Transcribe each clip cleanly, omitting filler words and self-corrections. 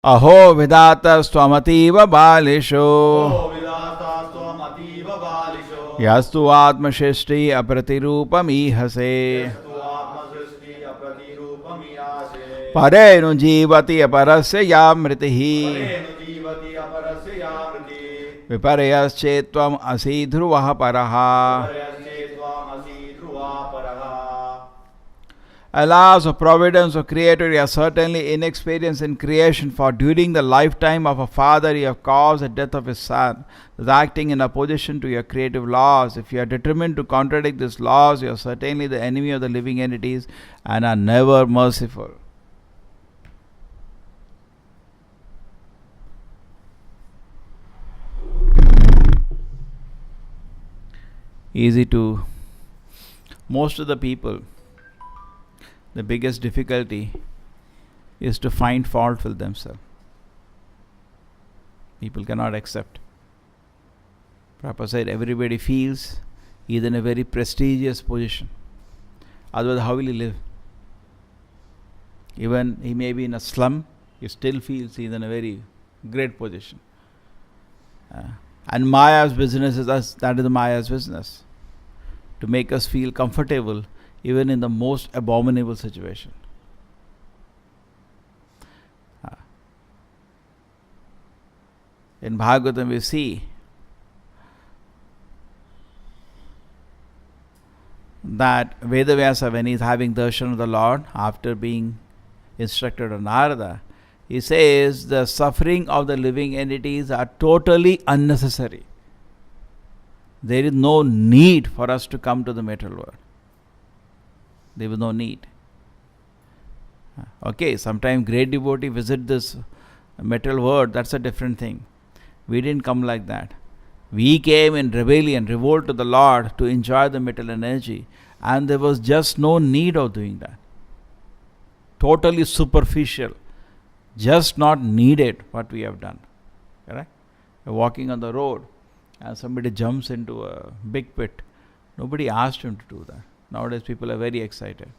Aho vidata swamativa balisho yastu atma shishti apratirupam ihase parenu jivati aparasya yamritihi viparyaschetvam asidhruvah paraha. Alas, of providence of Creator, you are certainly inexperienced in creation, for during the lifetime of a father you have caused the death of his son, thus acting in opposition to your creative laws. If you are determined to contradict these laws, you are certainly the enemy of the living entities and are never merciful. Easy to most of the people. The biggest difficulty is to find fault with themselves. People cannot accept. Prabhupada said everybody feels he is in a very prestigious position. Otherwise, how will he live? Even he may be in a slum, he still feels he is in a very great position. And Maya's business is us, that is Maya's business. To make us feel comfortable even in the most abominable situation. In Bhagavatam we see that Vedavyasa, when he is having darshan of the Lord after being instructed on Narada, he says the suffering of the living entities are totally unnecessary. There is no need for us to come to the material world. There was no need. Okay, sometimes great devotee visit this material world, that's a different thing. We didn't come like that. We came in rebellion, revolt to the Lord to enjoy the material energy, and there was just no need of doing that. Totally superficial, just not needed what we have done. Correct? You're walking on the road and somebody jumps into a big pit. Nobody asked him to do that. Nowadays people are very excited.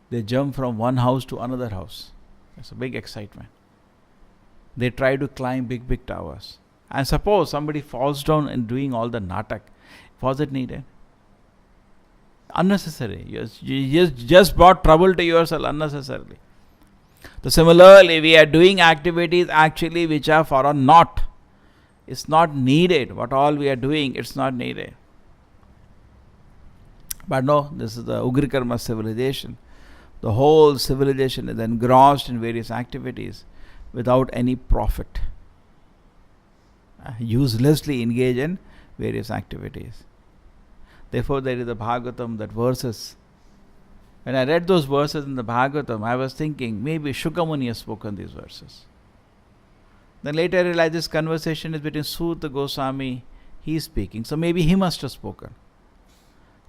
They jump from one house to another house. It's a big excitement. They try to climb big towers. And suppose somebody falls down and doing all the natak. Was it needed? Unnecessary. You just brought trouble to yourself unnecessarily. So similarly, we are doing activities actually which are for a naught. It's not needed. What all we are doing, it's not needed. But no, this is the Ugrikarma civilization. The whole civilization is engrossed in various activities without any profit. Uselessly engage in various activities. Therefore, there is a Bhagavatam, that verses. When I read those verses in the Bhagavatam, I was thinking maybe Shukamuni has spoken these verses. Then later I realized this conversation is between Suta Goswami, he is speaking. So maybe he must have spoken.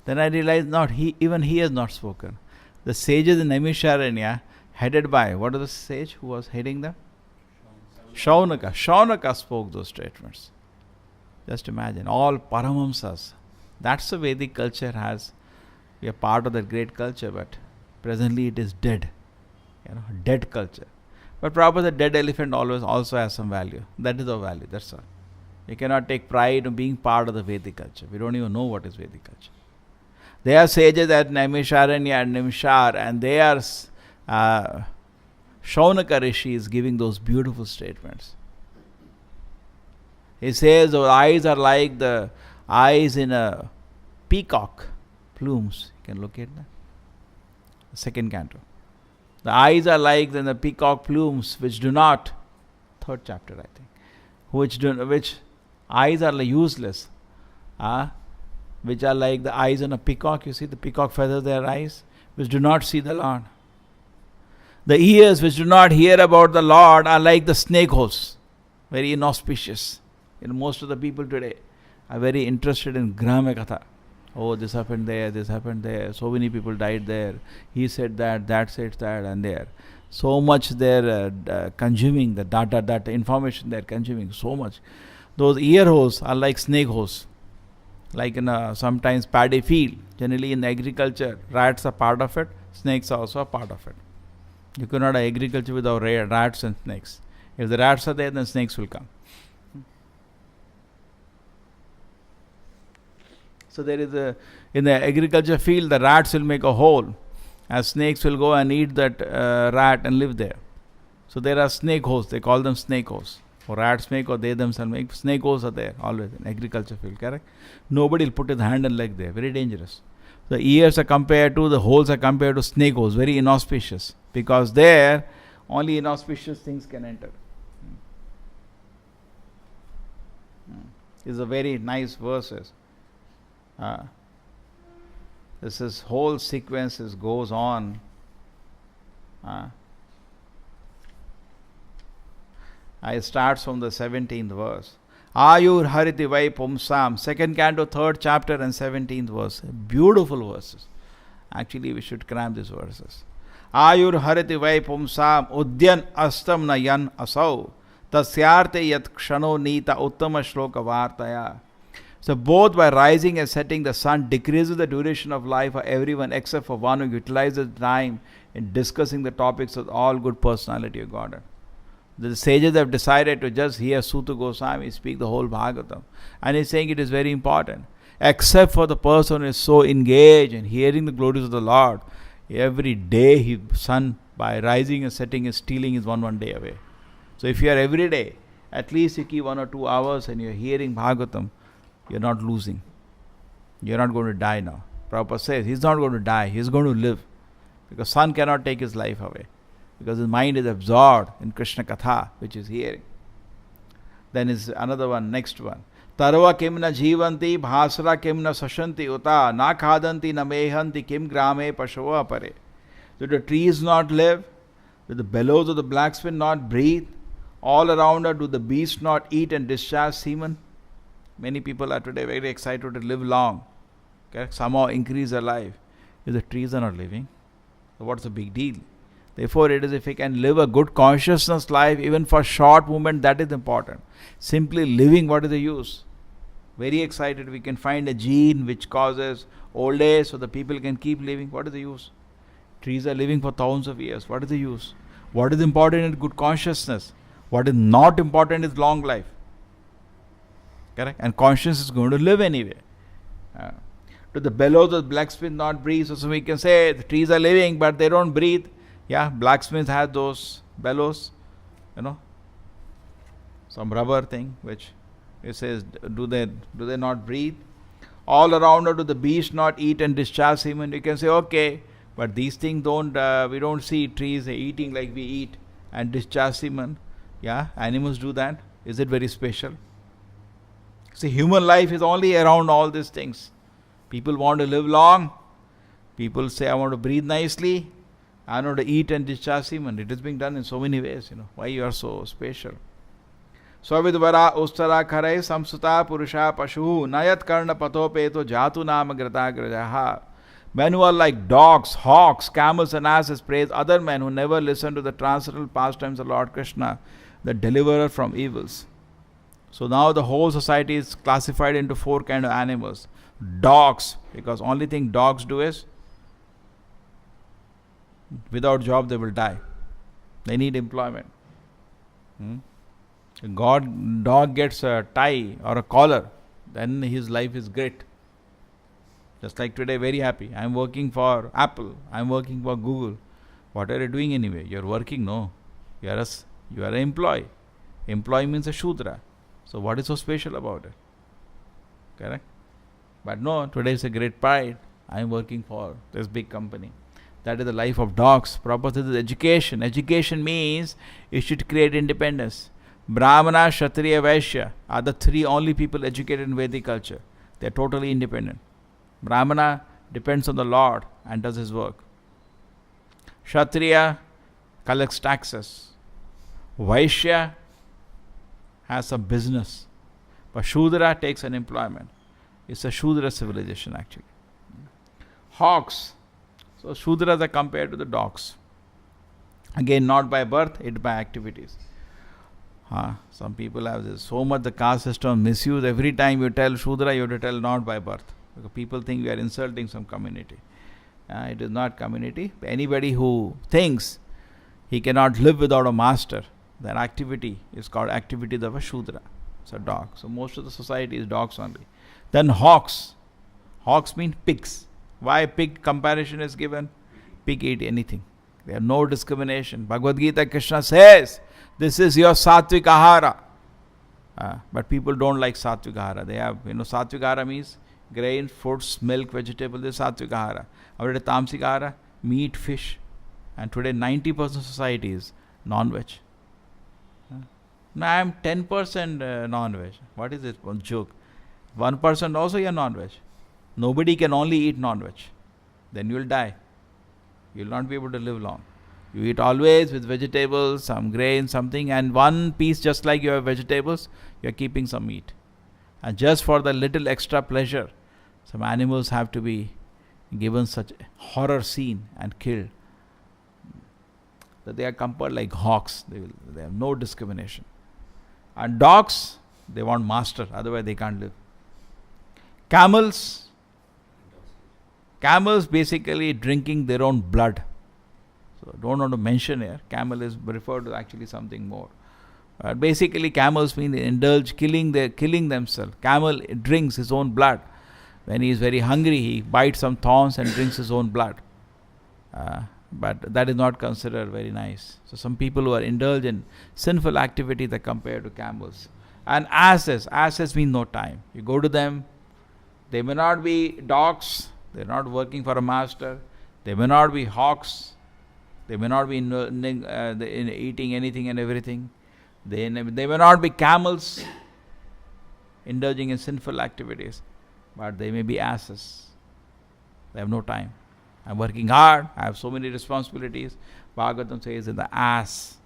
Then I realized not, even he has not spoken. The sages in Naimisharanya, headed by, what is the sage who was heading them? Shaunaka. Shaunaka spoke those statements. Just imagine, all Paramhamsas. That's the Vedic culture has. We are part of that great culture, but presently it is dead. Dead culture. But probably the dead elephant always also has some value. That is our value, that's all. You cannot take pride in being part of the Vedic culture. We don't even know what is Vedic culture. They are sages at Naimisharanya and Nimshar, and they are Shaunaka Rishi is giving those beautiful statements. He says the eyes are like the eyes in a peacock plumes. You can look at that. The second canto. The eyes are like the peacock plumes which do not, third chapter I think, which eyes are like useless. Which are like the eyes on a peacock. You see the peacock feathers their eyes, which do not see the Lord. The ears which do not hear about the Lord are like the snake holes, very inauspicious. Most of the people today are very interested in Grama Katha. Oh, this happened there, so many people died there, he said that said that, and there. So much they're consuming, the data, that information they're consuming, so much. Those ear holes are like snake holes. Like in a sometimes paddy field, generally in agriculture, rats are part of it, snakes are also a part of it. You cannot have agriculture without rats and snakes. If the rats are there, then snakes will come. So there is in the agriculture field, the rats will make a hole, and snakes will go and eat that rat and live there. So there are snake holes. They call them snake holes. Or rats make, or they themselves make. Snake holes are there always in agriculture field. Correct? Nobody will put his hand and leg there. Very dangerous. The ears are compared to, the holes are compared to snake holes. Very inauspicious, because there only inauspicious things can enter. It's a very nice verses. This is whole sequences goes on. I starts from the 17th verse. Ayur hariti vai pumsam. 2nd canto, 3rd chapter and 17th verse. Beautiful verses. Actually, we should cram these verses. Ayur hariti vai pumsam udyan astam na yan asau tasyarte yat kshano nita uttama shloka vartaya. So both by rising and setting, the sun decreases the duration of life for everyone except for one who utilizes time in discussing the topics of all good personality of Godhead. The sages have decided to just hear Suta Goswami speak the whole Bhagavatam. And he's saying it is very important. Except for the person who is so engaged in hearing the glories of the Lord, every day his sun, by rising and setting, is stealing is one day away. So if you are every day, at least you keep 1 or 2 hours and you are hearing Bhagavatam, you are not losing. You are not going to die now. Prabhupada says he is not going to die, he is going to live. Because sun cannot take his life away. Because his mind is absorbed in Krishna Katha, which is hearing. Then is another one, next one. Tarva kimna jivanti bhasra kimna sashanti uta na khadanti na mehanti kim grame pashava pare. Do the trees not live? Do the bellows of the blacksmith not breathe? All around her, do the beasts not eat and discharge semen? Many people are today very excited to live long. Okay? Somehow increase their life. If the trees are not living, so what's the big deal? Therefore, it is if we can live a good consciousness life, even for short moment, that is important. Simply living, what is the use? Very excited, we can find a gene which causes old age so the people can keep living. What is the use? Trees are living for thousands of years. What is the use? What is important is good consciousness. What is not important is long life. Correct? And conscience is going to live anyway. To the bellows of the blacksmith not breathe. So we can say the trees are living but they don't breathe. Yeah, blacksmiths have those bellows, some rubber thing which it says, do they not breathe? All around her, do the beasts not eat and discharge semen? You can say, okay, but these things we don't see trees eating like we eat and discharge semen. Yeah, animals do that. Is it very special? See, human life is only around all these things. People want to live long. People say, I want to breathe nicely. I want to eat and discharge semen. It is being done in so many ways. Why you are so special? Swavidvara ustara kharai samsuta purusha pashu nayat karna patopeto jatu nama grata grajaha. Men who are like dogs, hawks, camels and asses praise other men who never listen to the transcendental pastimes of Lord Krishna, the deliverer from evils. So now the whole society is classified into 4 kind of animals. Dogs, because only thing dogs do is, without job they will die. They need employment. Dog gets a tie or a collar, then his life is great. Just like today, very happy. I am working for Apple. I am working for Google. What are you doing anyway? You are working? No. You are an employee. Employee means a Shudra. So what is so special about it? Correct? But no, today is a great pride. I am working for this big company. That is the life of dogs. Prabhupada says education. Education means you should create independence. Brahmana, Kshatriya, Vaishya are the 3 only people educated in Vedic culture. They are totally independent. Brahmana depends on the Lord and does his work. Kshatriya collects taxes. Vaishya has some business. But Shudra takes an employment. It's a Shudra civilization actually. Hawks. So Shudras are compared to the dogs. Again, not by birth, it by activities. Some people have this, so much the caste system misuse. Every time you tell Shudra, you have to tell not by birth. Because people think we are insulting some community. It is not community. Anybody who thinks he cannot live without a master, That activity is called activity of a Shudra. It's a dog. So most of the society is dogs only. Then hawks. Hawks mean pigs. Why pig comparison is given? Pig eat anything. They have no discrimination. Bhagavad Gita, Krishna says, this is your sattvic ahara. But people don't like sattvic ahara. They have, sattvic ahara means grain, fruits, milk, vegetables. This is sattvic ahara. Our tamasic ahara, meat, fish. And today 90% of society is non-veg. Now I am 10% non-veg. What is it? One joke. 1% also you are non-veg. Nobody can only eat non-veg. Then you will die. You will not be able to live long. You eat always with vegetables, some grain, something, and one piece just like you have vegetables, you are keeping some meat. And just for the little extra pleasure, some animals have to be given such horror scene and killed. That they are compared like hawks. They have no discrimination. And dogs, they want master, otherwise they can't live. Camels basically drinking their own blood. So don't want to mention here. Camel is referred to actually something more. Basically camels mean they indulge, killing themselves. Camel drinks his own blood. When he is very hungry, he bites some thorns and drinks his own blood. But that is not considered very nice. So some people who are indulged in sinful activity, they compare to camels. And asses mean no time. You go to them, they may not be dogs, they are not working for a master. They may not be hawks, they may not be eating anything and everything. They may not be camels, indulging in sinful activities, but they may be asses. They have no time. I'm working hard, I have so many responsibilities. Bhagavatam says in the ass.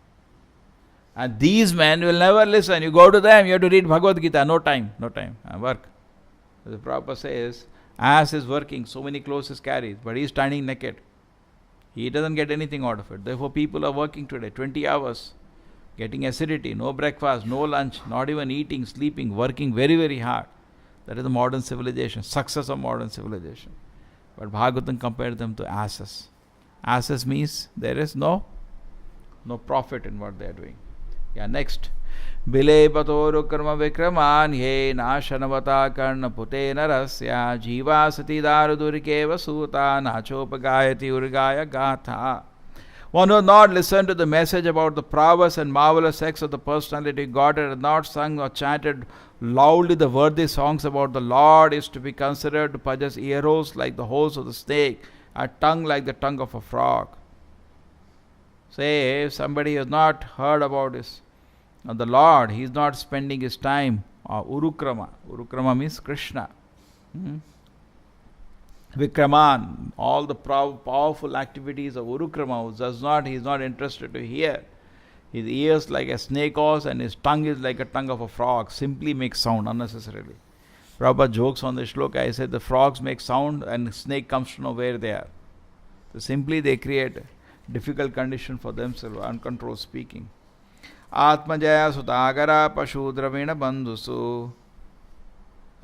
And these men will never listen. You go to them, you have to read Bhagavad Gita. No time. Work. The Prabhupada says, ass is working, so many clothes he carries, but he is standing naked. He doesn't get anything out of it. Therefore people are working today, 20 hours, getting acidity, no breakfast, no lunch, not even eating, sleeping, working very, very hard. That is the modern civilization, success of modern civilization. But Bhagavatam compared them to asses. Asses means there is no profit in what they are doing. Yeah, next. Bile patoru karma vikraman he nashanavata karna pute narasya jiva sati darudurikeva suta nachopagayati urgaya gatha. One who has not listened to the message about the prowess and marvelous acts of the personality of God and has not sung or chanted loudly the worthy songs about the Lord is to be considered to possess ear holes like the holes of the snake, a tongue like the tongue of a frog. Say, if somebody has not heard about this, the Lord, he is not spending his time, Urukrama. Urukrama means Krishna. Vikraman, all the powerful activities of Urukrama, he is not interested to hear. His ears like a snake horse and his tongue is like a tongue of a frog, simply makes sound unnecessarily. Prabhupada jokes on the shloka. I said the frogs make sound and the snake comes to know where they are. So simply they create a difficult condition for themselves, uncontrolled speaking. Atmajaya sutagara pashudravena bandhusu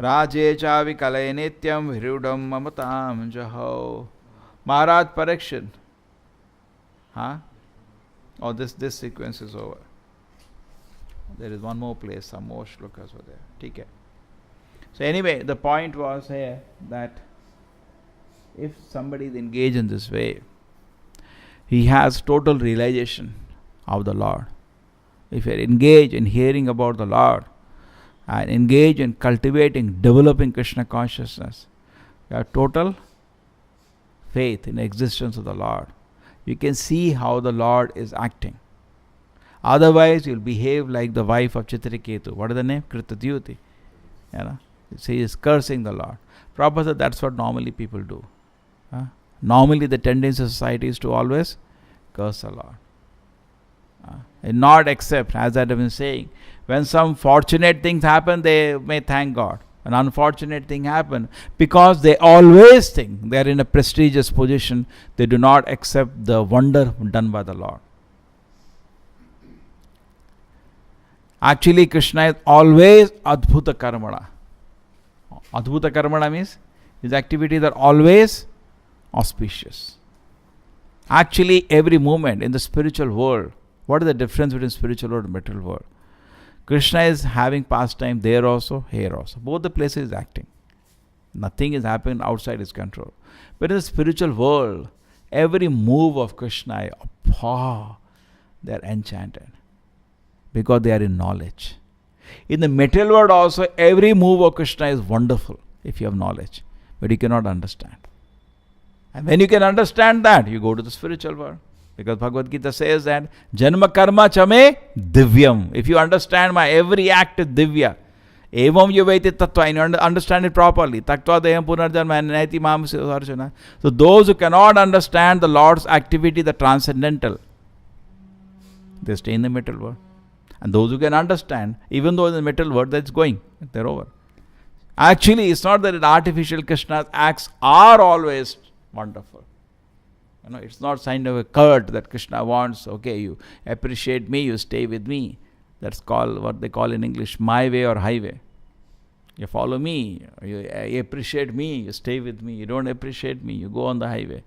Raje chavi kalay nityam virudam mamatam jaho. Maharaj Parikshit. Oh, this sequence is over. There is one more place, some more shlokas were there. Okay. So anyway, the point was here that if somebody is engaged in this way, he has total realization of the Lord. If you are engaged in hearing about the Lord and engaged in cultivating, developing Krishna consciousness, you have total faith in the existence of the Lord. You can see how the Lord is acting. Otherwise, you will behave like the wife of Chitraketu. What is the name? Kritadyuti. She is cursing the Lord. Prabhupada said that's what normally people do. Normally the tendency of society is to always curse the Lord. And not accept, as I have been saying, when some fortunate things happen, they may thank God. An unfortunate thing happen, because they always think they are in a prestigious position, they do not accept the wonder done by the Lord. Actually, Krishna is always Adbhuta Karmana. Adbhuta Karmana means his activities are always auspicious. Actually, every moment in the spiritual world, What is the difference between spiritual world and material world? Krishna is having pastime there also, here also. Both the places is acting. Nothing is happening outside his control. But in the spiritual world, every move of Krishna, they are enchanted because they are in knowledge. In the material world also, every move of Krishna is wonderful if you have knowledge, but you cannot understand. And when you can understand that, you go to the spiritual world. Because Bhagavad Gita says that Janma karma chame divyam. If you understand my every act is divya. Evam yuveti tattva, and you understand it properly. Tattva deyam punarjanma naiti mam sarjana. So those who cannot understand the Lord's activity, the transcendental, they stay in the material world. And those who can understand, even though in the material world that's going, they're over. Actually, it's not that artificial Krishna's acts are always wonderful. It's not sign of a cult that Krishna wants, okay, you appreciate me, you stay with me. That's called what they call in English, my way or highway. You follow me, you appreciate me, you stay with me. You don't appreciate me, you go on the highway.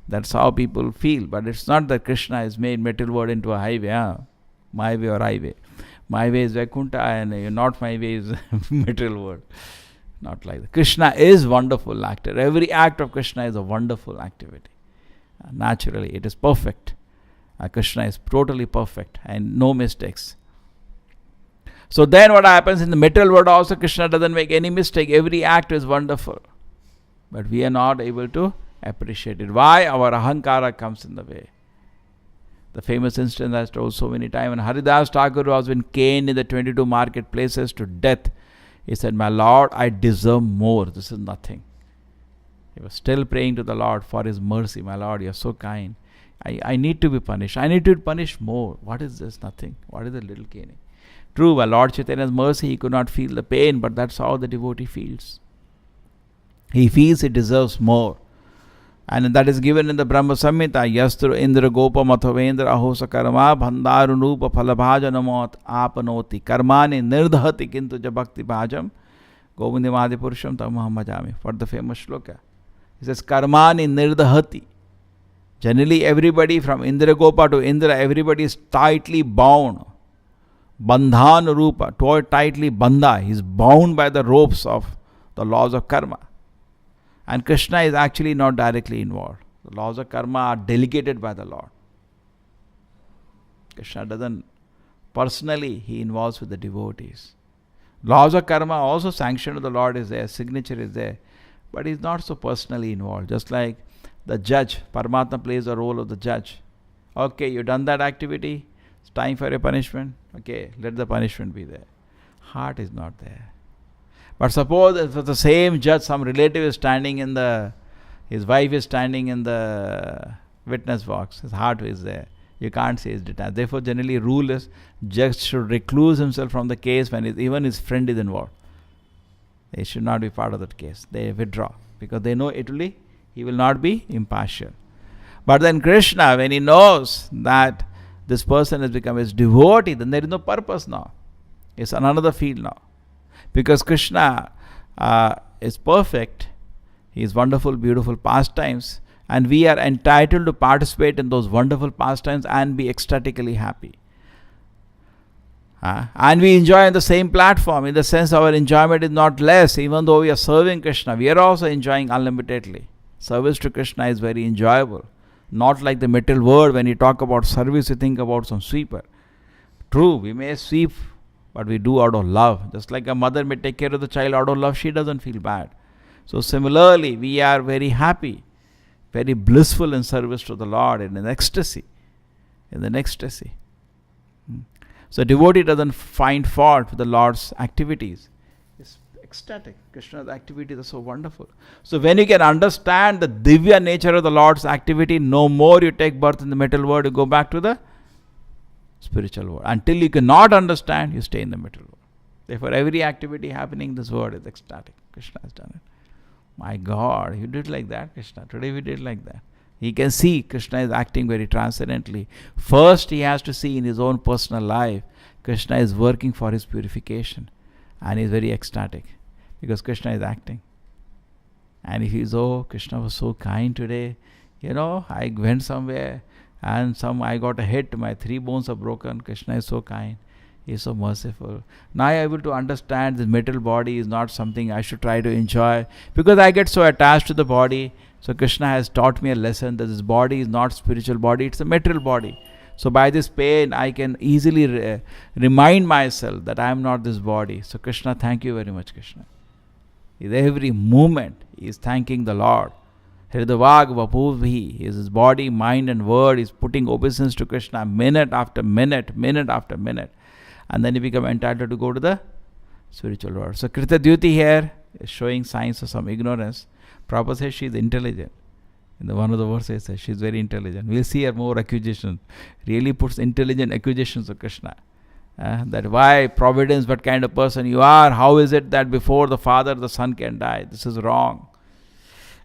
That's how people feel. But it's not that Krishna has made material world into a highway, my way or highway. My way is Vaikuntha and not my way is material world. Not like that. Krishna is wonderful actor. Every act of Krishna is a wonderful activity. Naturally, it is perfect. Krishna is totally perfect and no mistakes. So then what happens in the material world also, Krishna doesn't make any mistake. Every act is wonderful. But we are not able to appreciate it. Why? Our ahankara comes in the way. The famous instance I told so many times, when Haridas Thakur was been caned in the 22 marketplaces to death, he said, my Lord, I deserve more. This is nothing. He was still praying to the Lord for His mercy. My Lord, you are so kind. I need to be punished. I need to be punished more. What is this? Nothing. What is the little caning? True, by Lord Chaitanya's mercy, he could not feel the pain, but that's how the devotee feels. He feels he deserves more. And that is given in the Brahma Samhita. Yastru Indra Gopa Mathavendra Ahosa Karma Bhandarunupa Phalabhajanamot Apanoti Karmani Nirdhati Kintu Jabhakti Bhajam Govindimadi Purusham Tamaham Bhajami. For the famous shloka. He says, Karmani Nirdhati. Generally, everybody from Indra Gopa to Indra, everybody is tightly bound. Bandhan Rupa, tightly bandha. He is bound by the ropes of the laws of karma. And Krishna is actually not directly involved. The laws of karma are delegated by the Lord. Krishna doesn't personally, he involves with the devotees. Laws of karma also sanctioned to the Lord is there, signature is there. But he is not so personally involved. Just like the judge, Paramatma plays the role of the judge. Okay, you've done that activity, it's time for a punishment. Okay, let the punishment be there. Heart is not there. But suppose if the same judge, some relative is standing in his wife is standing in the witness box, his heart is there. You can't say it's detached. Therefore, generally, rule is judge should recluse himself from the case when even his friend is involved. They should not be part of that case. They withdraw because they know he will not be impartial. But then Krishna, when he knows that this person has become his devotee, then there is no purpose now. It's another field now. Because Krishna is perfect, he is wonderful, beautiful pastimes, and we are entitled to participate in those wonderful pastimes and be ecstatically happy. And we enjoy on the same platform, in the sense our enjoyment is not less. Even though we are serving Krishna, we are also enjoying unlimitedly. Service to Krishna is very enjoyable. Not like the material world, when you talk about service, you think about some sweeper. True, we may sweep, but we do out of love. Just like a mother may take care of the child out of love, she doesn't feel bad. So similarly, we are very happy, very blissful in service to the Lord, in an ecstasy. So devotee doesn't find fault with the Lord's activities. It's ecstatic. Krishna's activities are so wonderful. So when you can understand the divya nature of the Lord's activity, no more you take birth in the material world, you go back to the spiritual world. Until you cannot understand, you stay in the material world. Therefore, every activity happening in this world is ecstatic. Krishna has done it. My God, you did like that, Krishna. Today we did like that. He can see Krishna is acting very transcendently. First, he has to see in his own personal life, Krishna is working for his purification. And he is very ecstatic because Krishna is acting. And if he is, oh, Krishna was so kind today. I went somewhere And I got a hit, my 3 bones are broken. Krishna is so kind. He is so merciful. Now I am able to understand this material body is not something I should try to enjoy, because I get so attached to the body. So Krishna has taught me a lesson that this body is not spiritual body, it's a material body. So by this pain, I can easily remind myself that I am not this body. So Krishna, thank you very much, Krishna. In every moment, he is thanking the Lord. Hridavag Vapuvhi, his body, mind and word is putting obeisance to Krishna minute after minute, minute after minute. And then he become entitled to go to the spiritual world. So Krita Dyuti here is showing signs of some ignorance. Prabhupada says she is intelligent. In the one of the verses says she is very intelligent. We'll see her more accusations. Really puts intelligent accusations of Krishna. That why providence, what kind of person you are, how is it that before the father the son can die? This is wrong.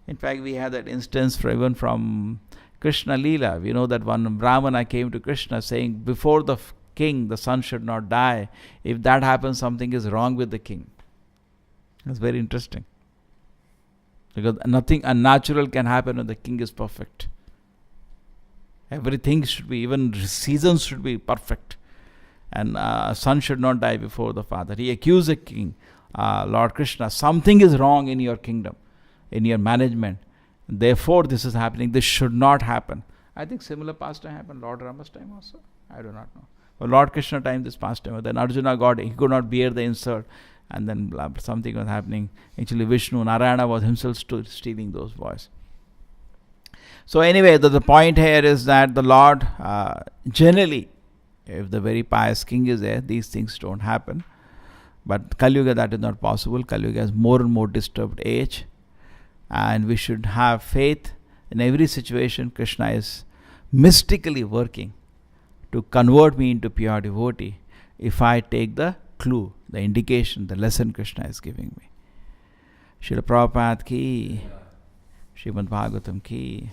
In fact, we have that instance even from Krishna Leela. We know that one Brahmana came to Krishna saying, before the king, the son should not die. If that happens, something is wrong with the king. It's very interesting. Because nothing unnatural can happen when the king is perfect. Everything should be, even seasons should be perfect. And son should not die before the father. He accused the king, Lord Krishna, something is wrong in your kingdom, in your management. Therefore, this is happening. This should not happen. I think similar pastime happened Lord Rama's time also. I do not know. But Lord Krishna time, this pastime. Then Arjuna he could not bear the insult. And then something was happening. Actually, Vishnu, Narayana was himself stealing those boys. So anyway, the point here is that the Lord, generally, if the very pious king is there, these things don't happen. But Kali Yuga, that is not possible. Kali Yuga has more and more disturbed age. And we should have faith in every situation. Krishna is mystically working to convert me into pure devotee if I take the clue, the indication, the lesson Krishna is giving me. Srila Prabhupada ki, Srimad Bhagavatam ki.